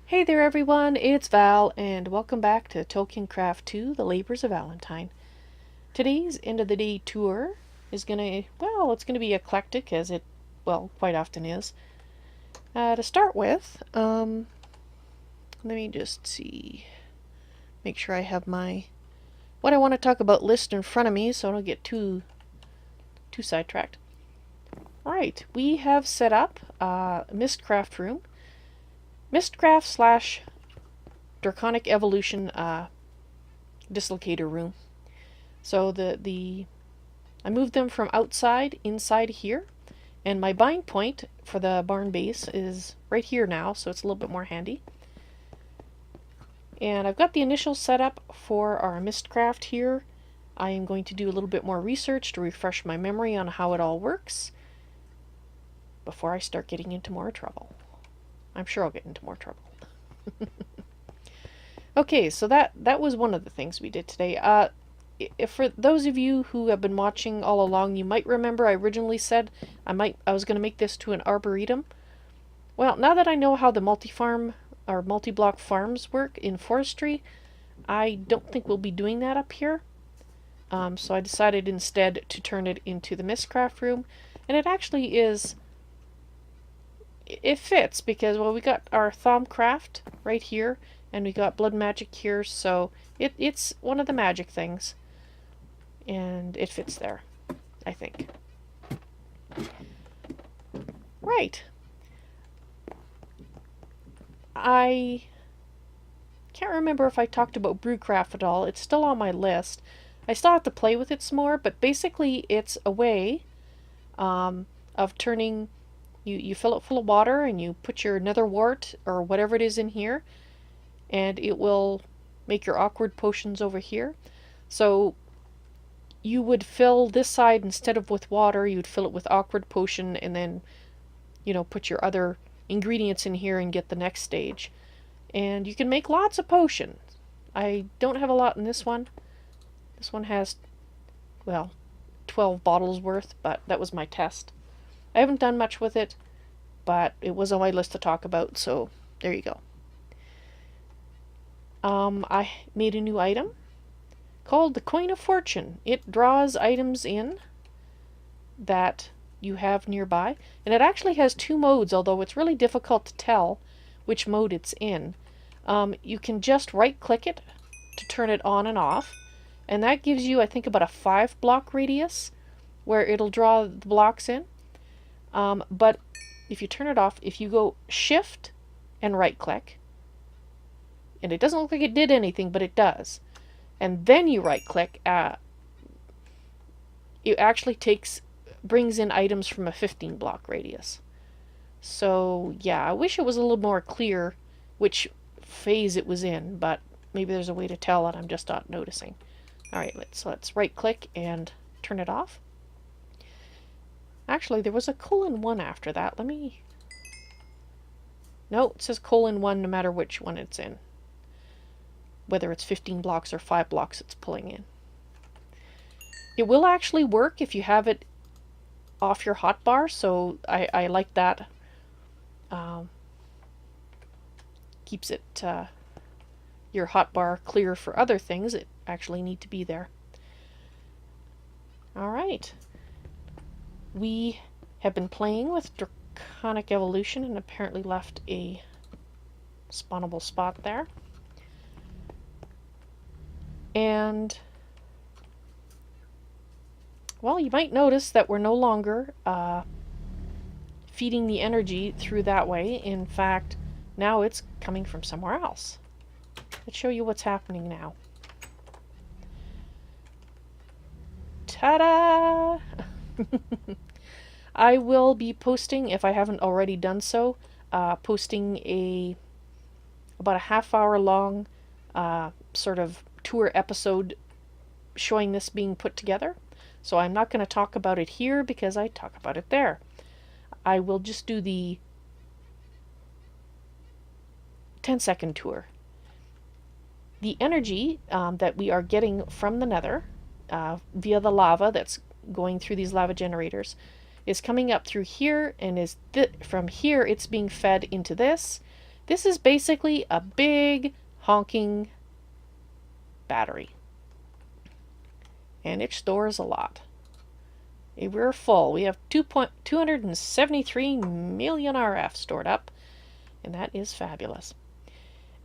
Hey there everyone, it's Val, and welcome back to Tolkiencraft II, The Labors of Valentine. Today's end of the day tour is it's gonna be eclectic as it, quite often is. To start with, let me just see, make sure I have what I want to talk about list in front of me so I don't get too sidetracked. Alright, we have set up a Mistcraft room. Mistcraft slash Draconic evolution dislocator room. So I moved them from outside inside here, and my bind point for the barn base is right here now, so it's a little bit more handy. And I've got the initial setup for our Mistcraft here. I am going to do a little bit more research to refresh my memory on how it all works before I start getting into more trouble. I'm sure I'll get into more trouble. Okay, so that was one of the things we did today. If for those of you who have been watching all along, you might remember I originally said I was going to make this to an arboretum. Well, now that I know how the multi-farm or multi-block farms work in forestry, I don't think we'll be doing that up here. So I decided instead to turn it into the Mistcraft room, and it actually is. It fits because, well, we got our Tholmcraft right here, and we got blood magic here, so it's one of the magic things, and it fits there, I think. Right. I can't remember if I talked about Brewcraft at all. It's still on my list. I still have to play with it some more, but basically it's a way of turning. You fill it full of water and you put your nether wart or whatever it is in here, and it will make your awkward potions over here. So you would fill this side, instead of with water, you'd fill it with awkward potion, and then put your other ingredients in here and get the next stage. And you can make lots of potions. I don't have a lot in this one. This one has, 12 bottles worth, but that was my test. I haven't done much with it, but it was on my list to talk about, so there you go. I made a new item called the Coin of Fortune. It draws items in that you have nearby, and it actually has two modes, although it's really difficult to tell which mode it's in. You can just right-click it to turn it on and off, and that gives you, I think, about a 5-block radius where it'll draw the blocks in. But if you turn it off, if you go shift and right click, and it doesn't look like it did anything, but it does, and then you right click, it actually brings in items from a 15-block radius. So yeah, I wish it was a little more clear which phase it was in, but maybe there's a way to tell and I'm just not noticing. Alright, let's right click and turn it off. Actually, there was a :1 after that. No, it says :1 no matter which one it's in. Whether it's 15 blocks or 5 blocks it's pulling in. It will actually work if you have it off your hotbar, so I like that. Keeps it your hotbar clear for other things that actually need to be there. Alright. We have been playing with Draconic evolution and apparently left a spawnable spot there. And, well, you might notice that we're no longer feeding the energy through that way. In fact, now it's coming from somewhere else. Let's show you what's happening now. Ta-da! I will be posting, if I haven't already done so, posting about a half-hour long sort of tour episode showing this being put together. So I'm not going to talk about it here because I talk about it there. I will just do the 10-second tour. The energy that we are getting from the nether via the lava that's going through these lava generators is coming up through here, and from here it's being fed into this, This is basically a big honking battery. And it stores a lot. We're full. We have 273 million RF stored up, and that is fabulous.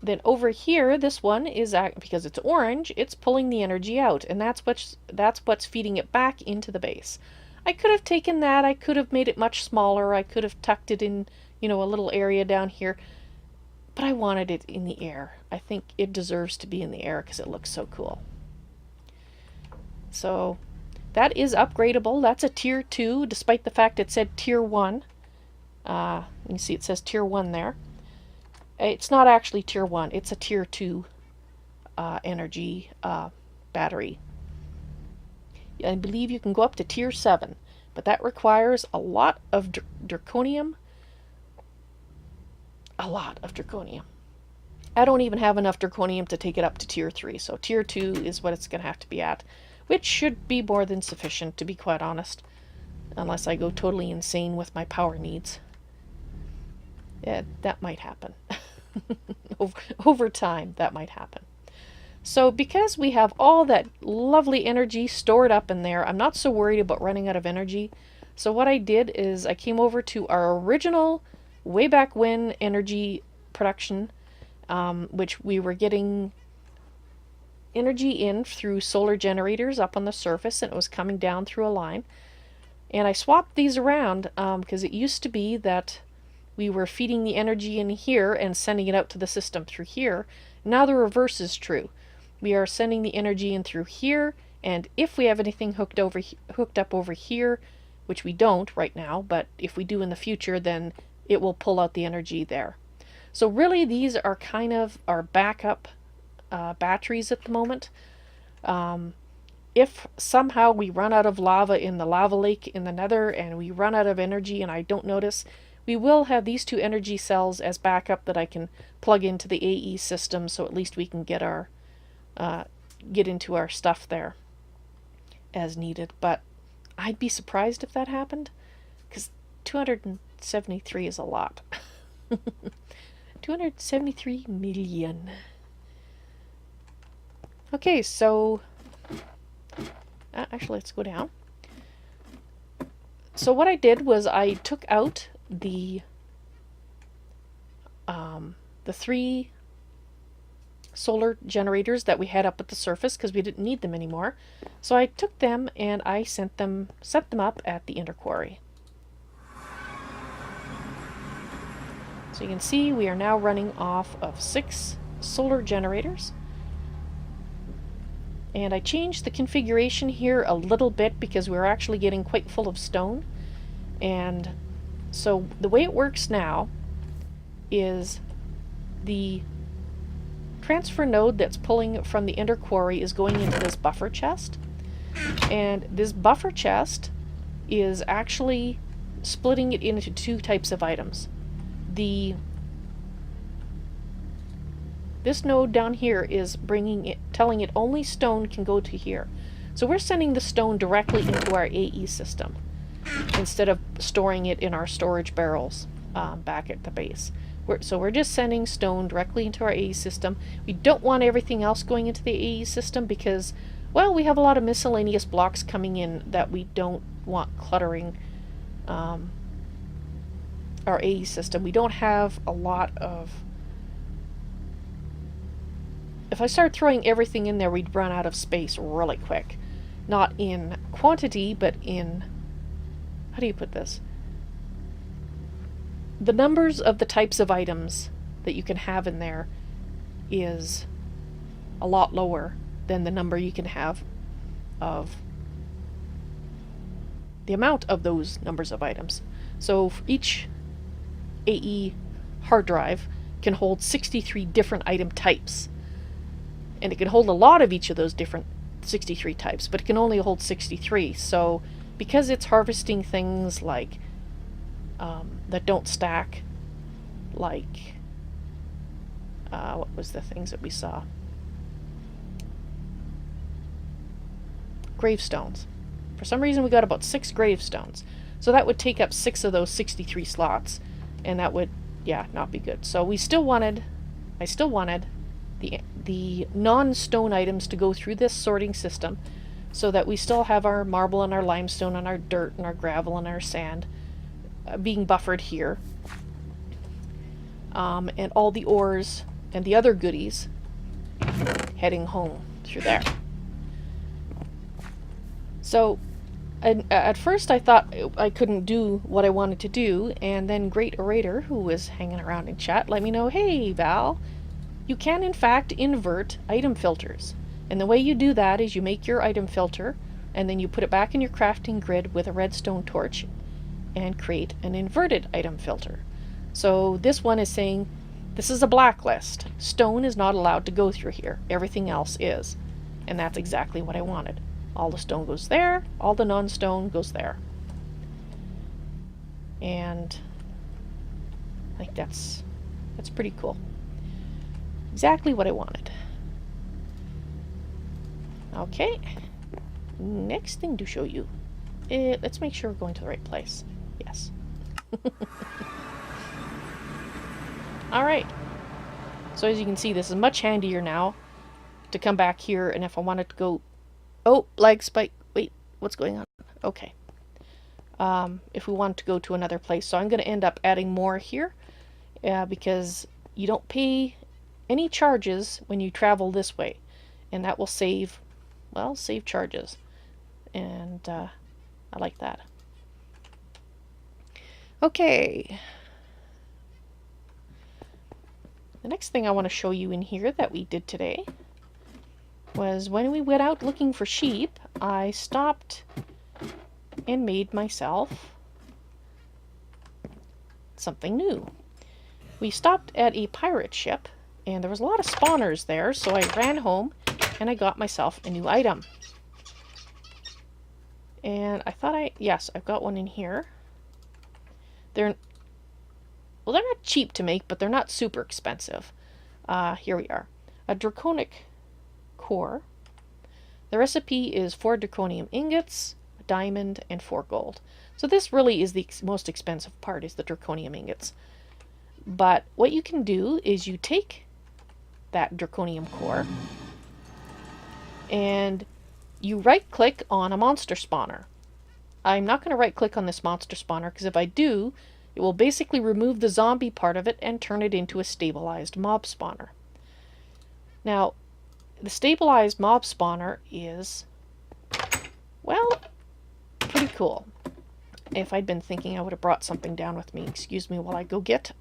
Then over here, this one is, because it's orange, it's pulling the energy out, and that's what's feeding it back into the base. I could have taken that, I could have made it much smaller, I could have tucked it in, a little area down here, but I wanted it in the air. I think it deserves to be in the air because it looks so cool. So that is upgradable. That's a tier 2, despite the fact it said tier 1. You can see it says tier 1 there. It's not actually tier 1, it's a tier 2 energy battery. I believe you can go up to tier 7, but that requires a lot of draconium. A lot of draconium. I don't even have enough draconium to take it up to tier 3, so tier 2 is what it's going to have to be at, which should be more than sufficient, to be quite honest, unless I go totally insane with my power needs. Yeah, that might happen. Over time, that might happen. So because we have all that lovely energy stored up in there, I'm not so worried about running out of energy. So what I did is I came over to our original, way back when, energy production, which we were getting energy in through solar generators up on the surface, and it was coming down through a line. And I swapped these around because it used to be that we were feeding the energy in here and sending it out to the system through here. Now the reverse is true. We are sending the energy in through here, and if we have anything hooked up over here, which we don't right now, but if we do in the future, then it will pull out the energy there. So really these are kind of our backup batteries at the moment. If somehow we run out of lava in the lava lake in the nether and we run out of energy and I don't notice, we will have these 2 energy cells as backup that I can plug into the AE system, so at least we can get our get into our stuff there as needed. But I'd be surprised if that happened, because 273 is a lot. 273 million. Okay, so actually let's go down. So what I did was I took out the 3 solar generators that we had up at the surface because we didn't need them anymore. So I took them and I set them up at the inner quarry. So you can see we are now running off of 6 solar generators. And I changed the configuration here a little bit because we were actually getting quite full of stone. And so the way it works now is the transfer node that's pulling from the inner quarry is going into this buffer chest. And this buffer chest is actually splitting it into 2 types of items. This node down here is telling it only stone can go to here. So we're sending the stone directly into our AE system instead of storing it in our storage barrels back at the base. So we're just sending stone directly into our AE system. We don't want everything else going into the AE system because, well, we have a lot of miscellaneous blocks coming in that we don't want cluttering our AE system. We don't have a lot of... If I start throwing everything in there, we'd run out of space really quick. Not in quantity, but in... How do you put this? The numbers of the types of items that you can have in there is a lot lower than the number you can have of the amount of those numbers of items. So for each AE hard drive can hold 63 different item types. And it can hold a lot of each of those different 63 types, but it can only hold 63. So because it's harvesting things like that don't stack, like what was the things that we saw? Gravestones. For some reason we got about 6 gravestones. So that would take up 6 of those 63 slots, and that would yeah, not be good. So I still wanted the non-stone items to go through this sorting system, so that we still have our marble and our limestone and our dirt and our gravel and our sand being buffered here, and all the ores and the other goodies heading home through there. So at first I thought I couldn't do what I wanted to do, and then Great Orator, who was hanging around in chat, let me know, hey Val, you can in fact invert item filters. And the way you do that is you make your item filter, and then you put it back in your crafting grid with a redstone torch and create an inverted item filter. So this one is saying, this is a blacklist. Stone is not allowed to go through here. Everything else is. And that's exactly what I wanted. All the stone goes there, all the non-stone goes there. And I think that's pretty cool. Exactly what I wanted. Okay, next thing to show you. Let's make sure we're going to the right place. Yes. Alright, so as you can see, this is much handier now to come back here, and if I wanted to go... Oh, lag spike. Wait, what's going on? Okay. If we want to go to another place. So I'm going to end up adding more here, because you don't pay any charges when you travel this way, and that will save, well, save charges, and I like that. Okay. The next thing I want to show you in here that we did today was when we went out looking for sheep, I stopped and made myself something new. We stopped at a pirate ship, and there was a lot of spawners there, so I ran home and I got myself a new item. And I thought yes, I've got one in here. They're not cheap to make, but they're not super expensive. Here we are. A Draconic core. The recipe is 4 draconium ingots, a diamond, and 4 gold. So this really is the most expensive part, is the draconium ingots. But what you can do is you take that draconium core and you right click on a monster spawner. I'm not going to right click on this monster spawner, because if I do, it will basically remove the zombie part of it and turn it into a stabilized mob spawner. Now, the stabilized mob spawner is, well, pretty cool. If I'd been thinking, I would have brought something down with me. Excuse me while I go get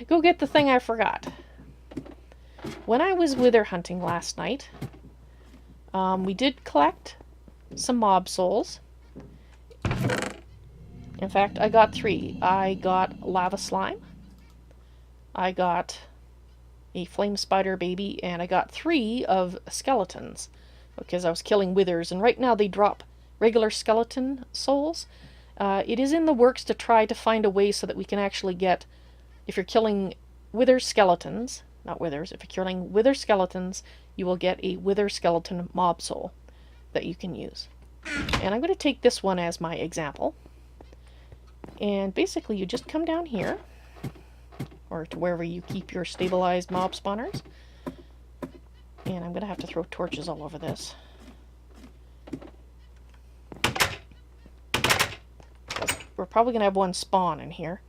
the thing I forgot. When I was wither hunting last night, we did collect some mob souls. In fact, I got 3. I got lava slime, I got a flame spider baby, and I got 3 of skeletons, because I was killing withers, and right now they drop regular skeleton souls. It is in the works to try to find a way so that we can actually get, if you're killing wither skeletons, not withers, if you're killing wither skeletons, you will get a wither skeleton mob soul that you can use. And I'm going to take this one as my example. And basically you just come down here, or to wherever you keep your stabilized mob spawners. And I'm going to have to throw torches all over this. We're probably going to have one spawn in here.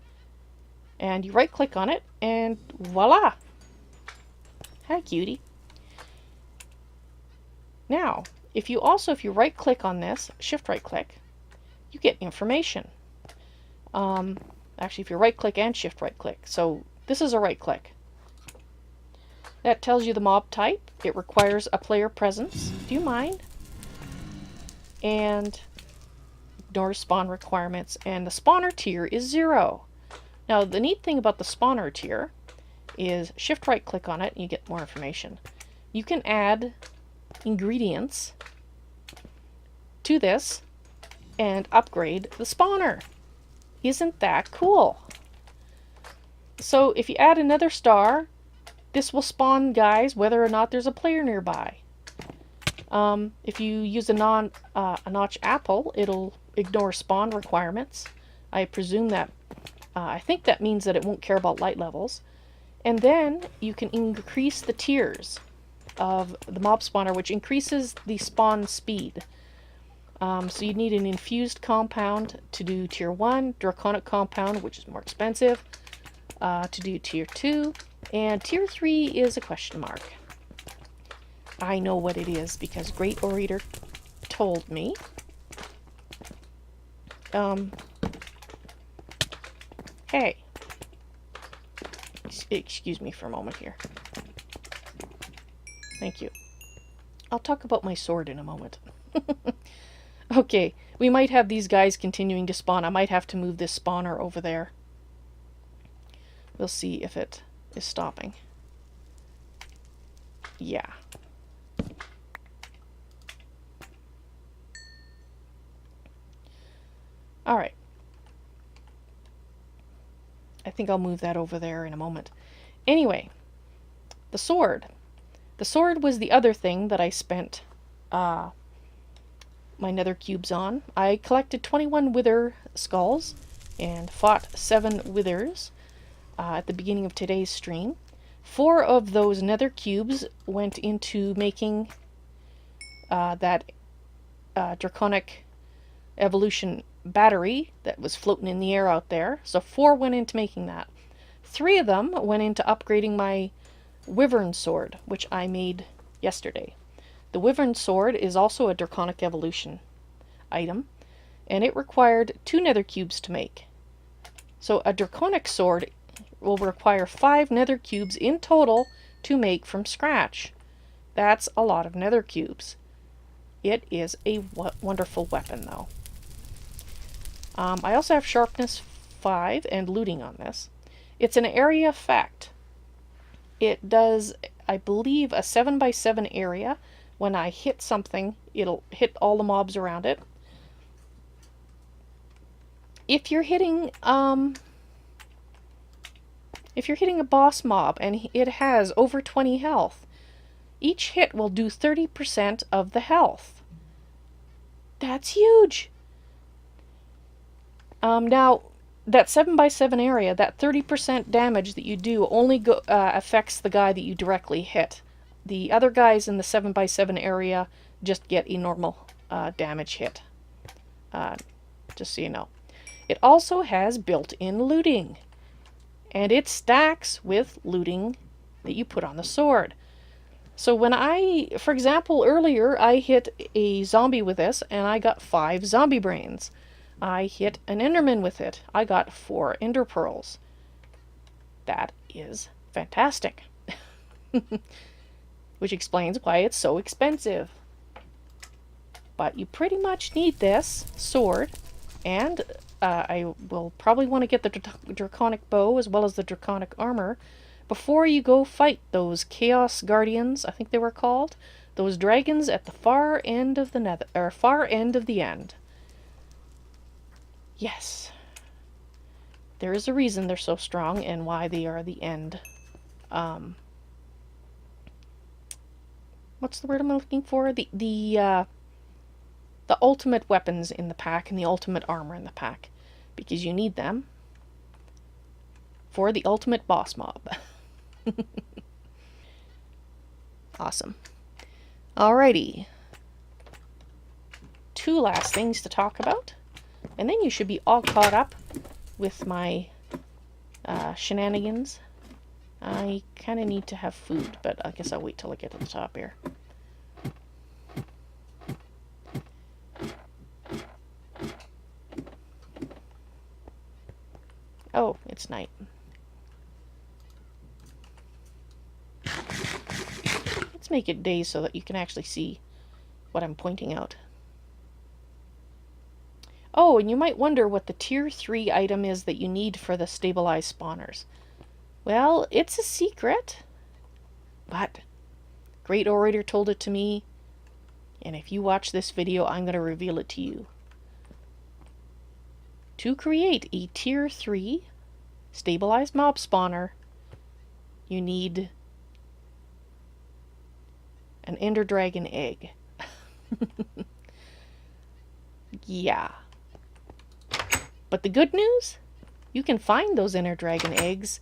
And you right click on it, and voila! Hi, cutie. Now, if you right click on this, shift right click, you get information. Actually, if you right click and shift right click. So this is a right click. That tells you the mob type. It requires a player presence. Do you mind? And ignore spawn requirements. And the spawner tier is 0. Now, the neat thing about the spawner tier is shift right click on it and you get more information. You can add ingredients to this and upgrade the spawner. Isn't that cool? So if you add another star, this will spawn guys whether or not there's a player nearby. If you use a notch apple, it'll ignore spawn requirements. I presume that I think that means that it won't care about light levels. And then you can increase the tiers of the mob spawner, which increases the spawn speed. So you need an infused compound to do tier 1, draconic compound, which is more expensive, to do tier 2, and tier 3 is a question mark. I know what it is because Great Orator told me. Hey. Excuse me for a moment here. Thank you. I'll talk about my sword in a moment. Okay, we might have these guys continuing to spawn. I might have to move this spawner over there. We'll see if it is stopping. Yeah. Alright. I think I'll move that over there in a moment. Anyway, the sword. The sword was the other thing that I spent my nether cubes on. I collected 21 wither skulls and fought 7 withers at the beginning of today's stream. 4 of those nether cubes went into making that Draconic evolution battery that was floating in the air out there. So 4 went into making that. 3 of them went into upgrading my wyvern sword, which I made yesterday. The wyvern sword is also a Draconic evolution item, and it required 2 nether cubes to make. So a Draconic sword will require 5 nether cubes in total to make from scratch. That's a lot of nether cubes. It is a wonderful weapon, though. I also have sharpness 5 and looting on this. It's an area effect. It does, I believe, a 7x7 area. When I hit something, it'll hit all the mobs around it. If you're hitting a boss mob and it has over 20 health, each hit will do 30% of the health. That's huge. Now, that 7x7 area, that 30% damage that you do only affects the guy that you directly hit. The other guys in the 7x7 area just get a normal damage hit. Just so you know. It also has built-in looting. And it stacks with looting that you put on the sword. So when for example, earlier I hit a zombie with this and I got 5 zombie brains. I hit an enderman with it. I got 4 ender pearls. That is fantastic. Which explains why it's so expensive. But you pretty much need this sword, and I will probably want to get the Draconic bow as well as the Draconic armor before you go fight those Chaos Guardians, I think they were called, those dragons at the far end of the nether, or far end of the end. Yes, there is a reason they're so strong and why they are the end. What's the word I'm looking for? The ultimate weapons in the pack and the ultimate armor in the pack, because you need them for the ultimate boss mob. Awesome. Alrighty. 2 last things to talk about, and then you should be all caught up with my shenanigans. I kind of need to have food, but I guess I'll wait till I get to the top here. Oh, it's night. Let's make it day so that you can actually see what I'm pointing out. Oh, and you might wonder what the tier 3 item is that you need for the stabilized spawners. Well, it's a secret, but Great Orator told it to me, and if you watch this video, I'm going to reveal it to you. To create a tier 3 stabilized mob spawner, you need an ender dragon egg. Yeah. But the good news You can find those inner dragon eggs,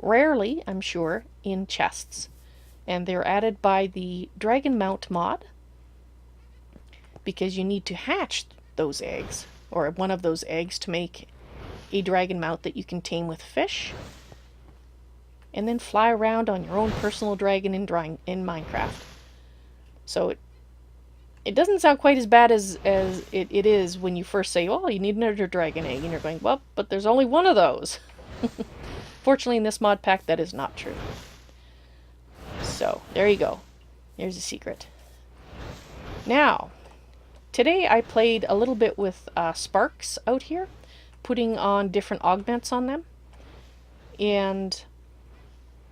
rarely, I'm sure, in chests. And they're added by the Dragon Mount mod, because you need to hatch those eggs, or one of those eggs, to make a dragon mount that you can tame with fish, and then fly around on your own personal dragon in Minecraft. So it doesn't sound quite as bad as it is when you first say, oh, you need another dragon egg, and you're going, well, but there's only one of those. Fortunately, in this mod pack, that is not true. So, there you go. Here's a secret. Now, today I played a little bit with sparks out here, putting on different augments on them. And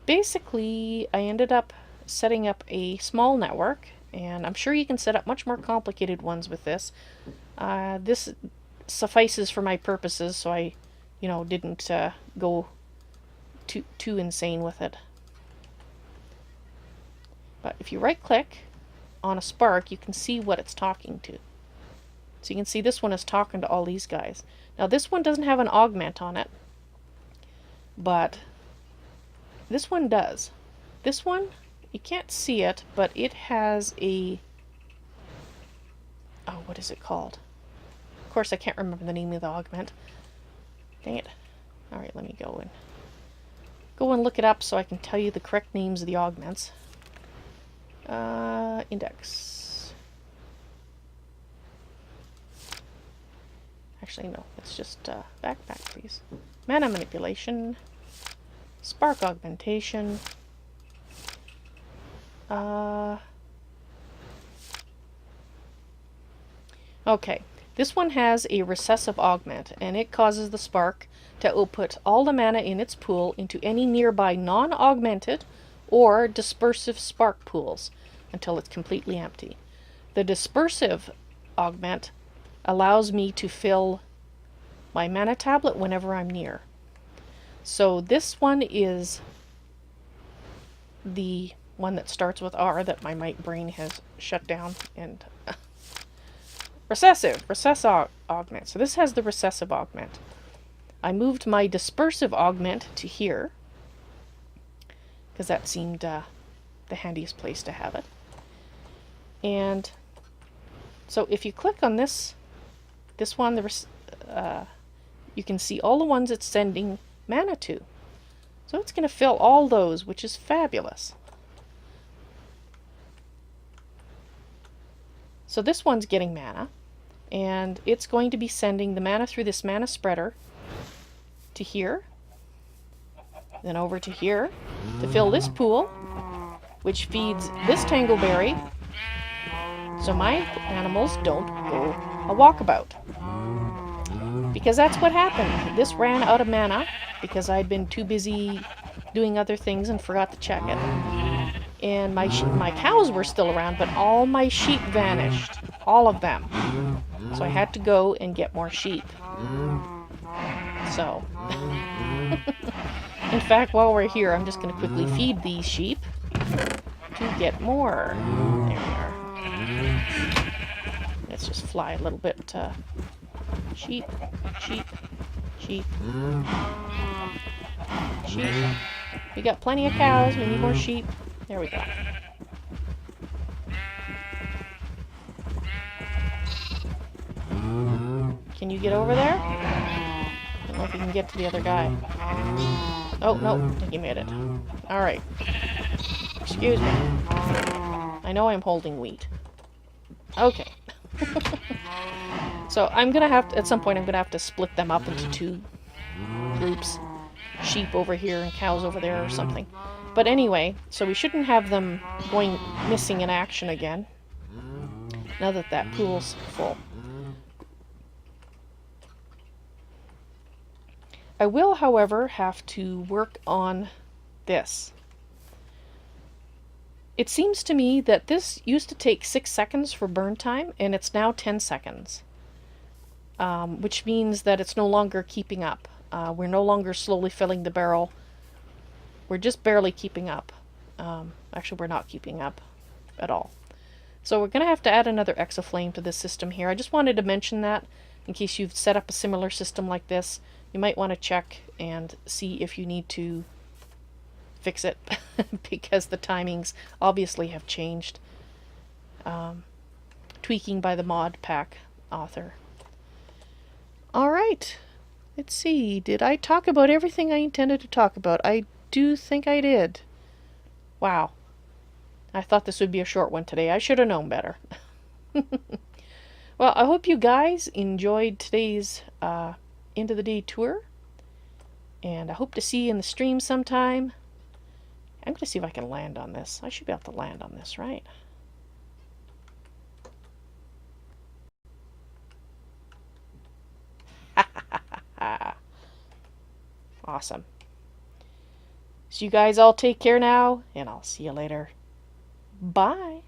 basically, I ended up setting up a small network, and I'm sure you can set up much more complicated ones with this. This suffices for my purposes, so I, didn't go too insane with it. But if you right-click on a spark, you can see what it's talking to. So you can see this one is talking to all these guys. Now this one doesn't have an augment on it, but this one does. This one, you can't see it, but it has a... oh, what is it called? Of course, I can't remember the name of the augment. Dang it. Alright, let me go and look it up so I can tell you the correct names of the augments. Index. Actually, no. It's just back, please. Mana manipulation. Spark augmentation. Okay. This one has a recessive augment, and it causes the spark to output all the mana in its pool into any nearby non-augmented or dispersive spark pools until it's completely empty. The dispersive augment allows me to fill my mana tablet whenever I'm near. So this one is the one that starts with R that my brain has shut down, and recessive augment. So this has the recessive augment. I moved my dispersive augment to here because that seemed the handiest place to have it. And so if you click on this one, you can see all the ones it's sending mana to. So it's going to fill all those, which is fabulous. So this one's getting mana, and it's going to be sending the mana through this mana spreader to here, then over to here to fill this pool, which feeds this tangleberry, so my animals don't go a walkabout. Because that's what happened. This ran out of mana because I'd been too busy doing other things and forgot to check it. And my cows were still around, but all my sheep vanished. All of them. So I had to go and get more sheep. So, in fact, while we're here, I'm just going to quickly feed these sheep to get more. There we are. Let's just fly a little bit. Sheep, sheep, sheep, sheep. We got plenty of cows. We need more sheep. There we go. Can you get over there? I don't know if you can get to the other guy. Oh, no. I think you made it. Alright. Excuse me. I know I'm holding wheat. Okay. So I'm going to have to, at some point, I'm going to have to split them up into two groups. Sheep over here and cows over there or something. But anyway, so we shouldn't have them going missing in action again. Now that that pool's full. I will, however, have to work on this. It seems to me that this used to take 6 seconds for burn time, and it's now 10 seconds. Which means that it's no longer keeping up. We're no longer slowly filling the barrel. We're just barely keeping up. Actually, we're not keeping up at all. So we're going to have to add another exaflame to this system here. I just wanted to mention that in case you've set up a similar system like this. you might want to check and see if you need to fix it because the timings obviously have changed. Tweaking by the mod pack author. Alright, let's see. Did I talk about everything I intended to talk about? I do think I did. Wow. I thought this would be a short one today. I should have known better. Well, I hope you guys enjoyed today's End of the Day tour. And I hope to see you in the stream sometime. I'm going to see if I can land on this. I should be able to land on this, right? Awesome. So you guys all take care now, and I'll see you later. Bye.